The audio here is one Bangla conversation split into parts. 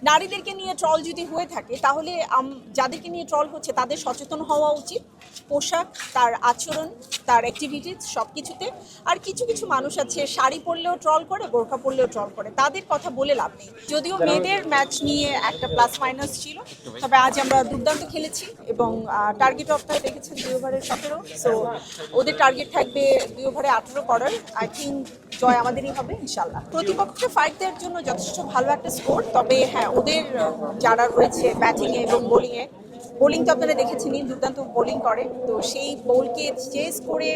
নারীদেরকে নিয়ে ট্রল যদি হয়ে থাকে তাহলে যাদেরকে নিয়ে ট্রল হচ্ছে তাদের সচেতন হওয়া উচিত পোশাক, তার আচরণ, তার অ্যাক্টিভিটিস সব কিছুতে। আর কিছু কিছু মানুষ আছে শাড়ি পরলেও ট্রল করে, বোরখা পরলেও ট্রল করে, তাদের কথা বলে লাভ নেই। যদিও মেয়েদের ম্যাচ নিয়ে একটা প্লাস মাইনাস ছিল, তবে আজ আমরা দুর্দান্ত খেলেছি এবং টার্গেট আপনারা দেখেছেন 2 ওভারে 17। সো ওদের টার্গেট থাকবে 2 ওভারে 18 করার। আই থিঙ্ক জয় আমাদেরই হবে ইনশাল্লাহ। প্রতিপক্ষকে ফাইট দেওয়ার জন্য যথেষ্ট ভালো একটা স্কোর, তবে হ্যাঁ ওদের যারা রয়েছে ব্যাটিংয়ে এবং বোলিংয়ে, বোলিং তো আপনারা দেখেছেনই, দুর্দান্ত বোলিং করে। তো সেই বোলকে চেস করে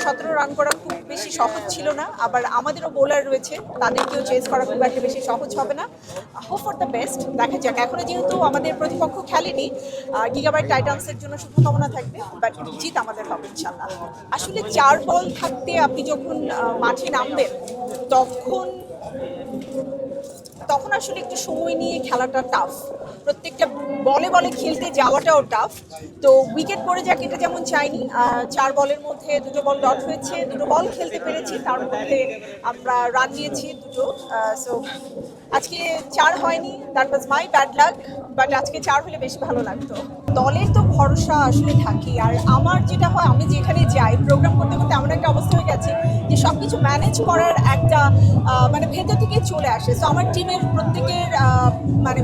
17 রান করা খুব বেশি সহজ ছিল না। আবার আমাদেরও বোলার রয়েছে, তাদেরকেও চেস করা খুব একটা বেশি সহজ হবে না। হোপ ফর দ্য বেস্ট, দেখা যাক। এখনো যেহেতু আমাদের প্রতিপক্ষ খেলেনি, গিগাবাইট টাইটান্সের জন্য শুভকামনা থাকবে, বাট জিত আমাদের হবে ইনশাল্লাহ। আসলে 4 বল থাকতে আপনি যখন মাঠে নামবেন তখন তখন আসলে একটু সময় নিয়ে খেলাটা টাফ, প্রত্যেকটা বলে বলে খেলতে যাওয়াটাও টাফ। তো উইকেট পড়ে যাক এটা যেমন চাইনি। 4 বলের মধ্যে 2টো বল ডট হয়েছে, 2টো বল খেলতে পেরেছি, তার মধ্যে আমরা রান নিয়েছি 2টো। সো আজকে 4 হয়নি, that was my bad luck, but আজকে 4 হলে বেশি ভালো লাগতো। দলের তো ভরসা আসলে থাকি। আর আমার যেটা হয়, আমি যেখানে যাই প্রোগ্রাম করতে করতে এমন একটা অবস্থা হয়ে গেছে যে সব কিছু ম্যানেজ করার একটা মানে ভেতর থেকে চলে আসে। তো আমার টিমের প্রত্যেকের মানে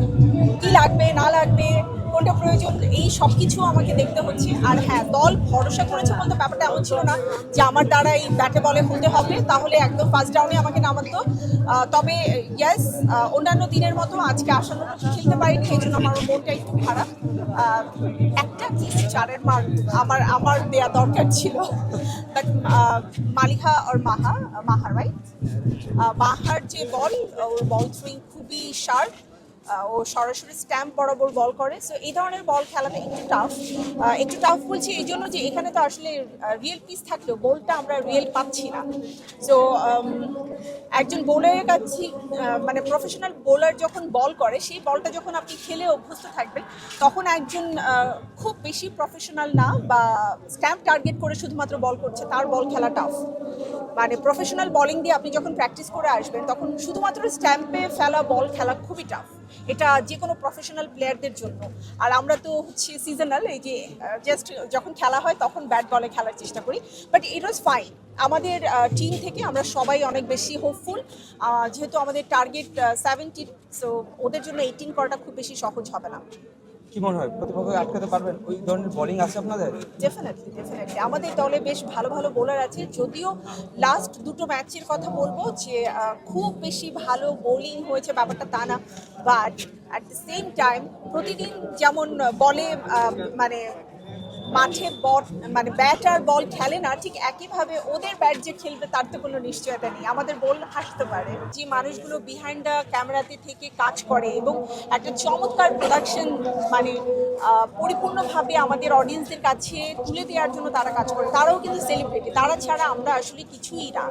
কি লাগবে না লাগবে, কোনটা প্রয়োজন, এই সব কিছু আমাকে দেখতে হচ্ছে। আর হ্যাঁ, দল ভরসা করেছে বলতে ব্যাপারটা এমন ছিল না যে আমার দ্বারা এই ব্যাটে বলে হতে হবে, তাহলে একদম ফার্স্ট ডাউনে আমাকে নামাতো। তবে ইয়েস, অন্যান্য দিনের মতো আজকে আশানুরূপ খেলতে পারিনি, এই জন্য আমার মনটা একটু খারাপ। একটা 4-এর মার্ক আমার দেয়া দরকার ছিল, বাট মালিহা আর মাহা রাইট, মাহার যে বল, ওর বল সুইং খুবই শার্প, ও সরাসরি স্ট্যাম্প বরাবর বল করে। সো এই ধরনের বল খেলাটা একটু টাফ বলছি এই জন্য যে এখানে তো আসলে রিয়েল পিস থাকলেও বলটা আমরা রিয়েল পাচ্ছি না। সো একজন বোলারের কাছে মানে প্রফেশনাল বোলার যখন বল করে, সেই বলটা যখন আপনি খেলে অভ্যস্ত থাকবেন, তখন একজন খুব বেশি প্রফেশনাল না বা স্ট্যাম্প টার্গেট করে শুধুমাত্র বল করছে, তার বল খেলা টাফ। মানে প্রফেশনাল বোলিং দিয়ে আপনি যখন প্র্যাকটিস করে আসবেন তখন শুধুমাত্র স্ট্যাম্পে ফেলা বল খেলা খুবই টাফ, এটা যে কোনো প্রফেশনাল প্লেয়ারদের জন্য। আর আমরা তো হচ্ছে সিজনাল, এই যে জাস্ট যখন খেলা হয় তখন ব্যাট বলে খেলার চেষ্টা করি, বাট ইট ওয়াজ ফাইন। আমাদের টিম থেকে আমরা সবাই অনেক বেশি হোপফুল, যেহেতু আমাদের টার্গেট 17, সো ওদের জন্য 18 করাটা খুব বেশি সহজ হবে না। কি মনে হয় প্রতিপক্ষকে আটকাতে পারবেন? ওই ধরনের বোলিং আছে আপনাদের? ডেফিনেটলি আমাদের দলে বেশ ভালো ভালো বোলার আছে। যদিও লাস্ট 2টো ম্যাচের কথা বলবো যে খুব বেশি ভালো বোলিং হয়েছে ব্যাপারটা তা না, but at the same time প্রতিদিন যেমন বলে মানে মাঠে বল মানে ব্যাট আর বল খেলে না, ঠিক একইভাবে ওদের ব্যাট যে খেলবে তার তো কোনো নিশ্চয়তা নেই। আমাদের বল হাসতে পারে, যে মানুষগুলো বিহাইন্ড দ্য ক্যামেরাতে থেকে কাজ করে এবং একটা চমৎকার প্রোডাকশন মানে পরিপূর্ণভাবে আমাদের অডিয়েন্সদের কাছে তুলে দেওয়ার জন্য তারা কাজ করে, তারাও কিন্তু সেলিব্রিটি। তারা ছাড়া আমরা আসলে কিছুই না,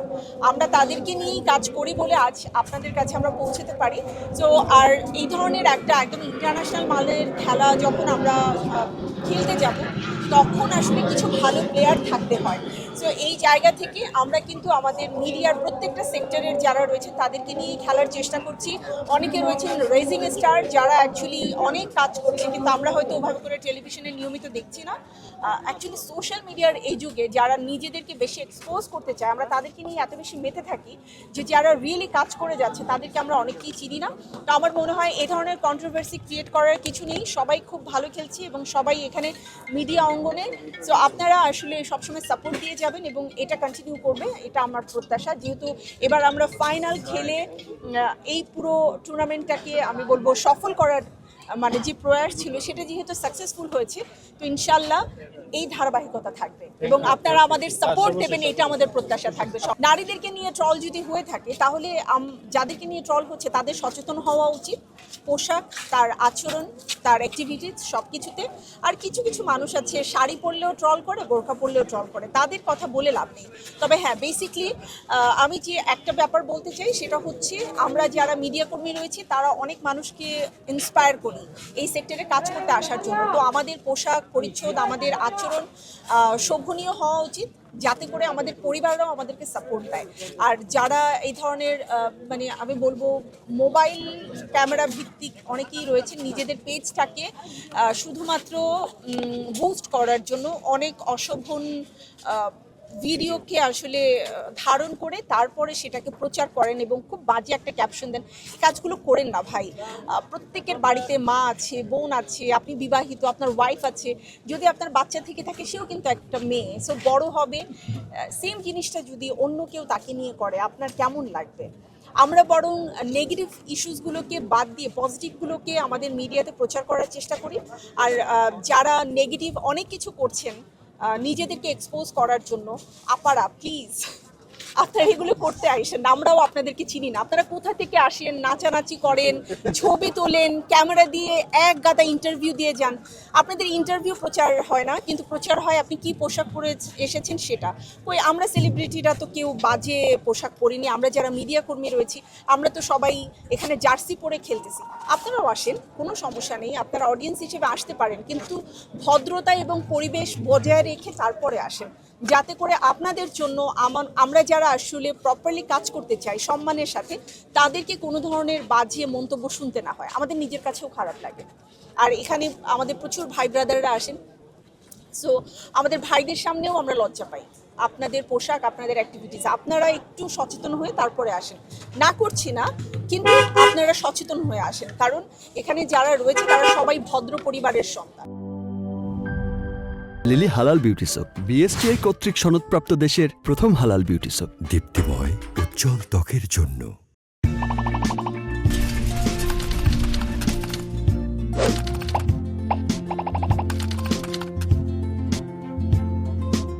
আমরা তাদেরকে নিয়েই কাজ করি বলে আজ আপনাদের কাছে আমরা পৌঁছতে পারি। তো আর এই ধরনের একটা একদম ইন্টারন্যাশনাল মানের খেলা যখন আমরা খেলতে যাব, তখন আসলে কিছু ভালো প্লেয়ার থাকতে হয়। সো এই জায়গা থেকে আমরা কিন্তু আমাদের মিডিয়ার প্রত্যেকটা সেক্টরের যারা রয়েছে তাদেরকে নিয়ে খেলার চেষ্টা করছি। অনেকে রয়েছেন রেজিং স্টার যারা অ্যাকচুয়ালি অনেক কাজ করছে, কিন্তু আমরা হয়তো ওভাবে করে টেলিভিশনে নিয়মিত দেখছি না। অ্যাকচুয়ালি সোশ্যাল মিডিয়ার এই যুগে যারা নিজেদেরকে বেশি এক্সপোজ করতে চায়, আমরা তাদেরকে নিয়ে এত বেশি মেতে থাকি যে যারা রিয়েলি কাজ করে যাচ্ছে তাদেরকে আমরা অনেকেই চিনি না। তো আমার মনে হয় এই ধরনের কন্ট্রোভার্সি ক্রিয়েট করার কিছু নেই, সবাই খুব ভালো খেলছি এবং সবাই এখানে মিডিয়া অঙ্গনে। সো আপনারা আসলে সবসময় সাপোর্ট দিয়ে যাবেন এবং এটা কন্টিনিউ করবে, এটা আমার প্রত্যাশা। যেহেতু এবার আমরা ফাইনাল খেলে এই পুরো টুর্নামেন্টটাকে আমি বলবো সফল করার মানে যে প্রয়াস ছিল সেটা যেহেতু সাকসেসফুল হয়েছে, তো ইনশাল্লাহ এই ধারাবাহিকতা থাকবে এবং আপনারা আমাদের সাপোর্ট দেবেন, এটা আমাদের প্রত্যাশা থাকবে। নারীদেরকে নিয়ে ট্রল যদি হয়ে থাকে তাহলে যাদেরকে নিয়ে ট্রল হচ্ছে তাদের সচেতন হওয়া উচিত পোশাক, তার আচরণ, তার অ্যাক্টিভিটিস সব কিছুতে। আর কিছু কিছু মানুষ আছে শাড়ি পরলেও ট্রল করে, বোরখা পরলেও ট্রল করে, তাদের কথা বলে লাভ নেই। তবে হ্যাঁ, বেসিকলি আমি যে একটা ব্যাপার বলতে চাই সেটা হচ্ছে আমরা যারা মিডিয়া কর্মী রয়েছি তারা অনেক মানুষকে ইন্সপায়ার করি এই সেক্টরে কাজ করতে আসার জন্য। তো আমাদের পোশাক পরিচ্ছদ, আমাদের আচরণ শোভনীয় হওয়া উচিত, যাতে করে আমাদের পরিবাররাও আমাদেরকে সাপোর্ট দেয়। আর যারা এই ধরনের মানে আমি বলবো মোবাইল ক্যামেরা ভিত্তিক অনেকেই রয়েছে, নিজেদের পেজটাকে শুধুমাত্র বুস্ট করার জন্য অনেক অশোভন ভিডিওকে আসলে ধারণ করে তারপরে সেটাকে প্রচার করেন এবং খুব বাজে একটা ক্যাপশন দেন। এই কাজগুলো করেন না ভাই। প্রত্যেকের বাড়িতে মা আছে, বোন আছে, আপনি বিবাহিত, আপনার ওয়াইফ আছে, যদি আপনার বাচ্চা থেকে থাকে সেও কিন্তু একটা মেয়ে, সো বড় হবে, সেম জিনিসটা যদি অন্য কেউ তাকে নিয়ে করে আপনার কেমন লাগবে? আমরা বরং নেগেটিভ ইস্যুসগুলোকে বাদ দিয়ে পজিটিভগুলোকে আমাদের মিডিয়াতে প্রচার করার চেষ্টা করি। আর যারা নেগেটিভ অনেক কিছু করছেন নিজেদেরকে এক্সপোজ করার জন্য, আপারা প্লিজ আপনারা এগুলো করতে আসেন না, আমরাও আপনাদেরকে চিনি না। আপনারা কোথা থেকে আসেন, নাচানাচি করেন, ছবি তোলেন, ক্যামেরা দিয়ে এক গাদা ইন্টারভিউ দিয়ে যান। আপনাদের ইন্টারভিউ প্রচার হয় না, কিন্তু প্রচার হয় আপনি কি পোশাক পরে এসেছেন সেটা। কই আমরা সেলিব্রিটিরা তো কেউ বাজে পোশাক পরিনি, আমরা যারা মিডিয়া কর্মী রয়েছি আমরা তো সবাই এখানে জার্সি পরে খেলতেছি। আপনারাও আসেন, কোনো সমস্যা নেই, আপনারা অডিয়েন্স হিসেবে আসতে পারেন, কিন্তু ভদ্রতা এবং পরিবেশ বজায় রেখে তারপরে আসেন, যাতে করে আপনাদের জন্য আমরা যারা আসলে প্রপারলি কাজ করতে চাই সম্মানের সাথে, তাদেরকে কোনো ধরনের বাজে মন্তব্য শুনতে না হয়, আমাদের নিজের কাছেও খারাপ লাগে। আর এখানে আমাদের প্রচুর ভাই ব্রাদাররা আসেন, সো আমাদের ভাইদের সামনেও আমরা লজ্জা পাই। আপনাদের পোশাক, আপনাদের অ্যাক্টিভিটিস, আপনারা একটু সচেতন হয়ে তারপরে আসেন। না করছি না, কিন্তু আপনারা সচেতন হয়ে আসেন, কারণ এখানে যারা রয়েছে তারা সবাই ভদ্র পরিবারের সন্তান। লিলি হালাল বিউটি সোপ, বিএসটিআই কর্তৃক সনদপ্রাপ্ত দেশের প্রথম হালাল বিউটি সোপ। দীপ্তিময় উজ্জ্বল ত্বকের জন্য।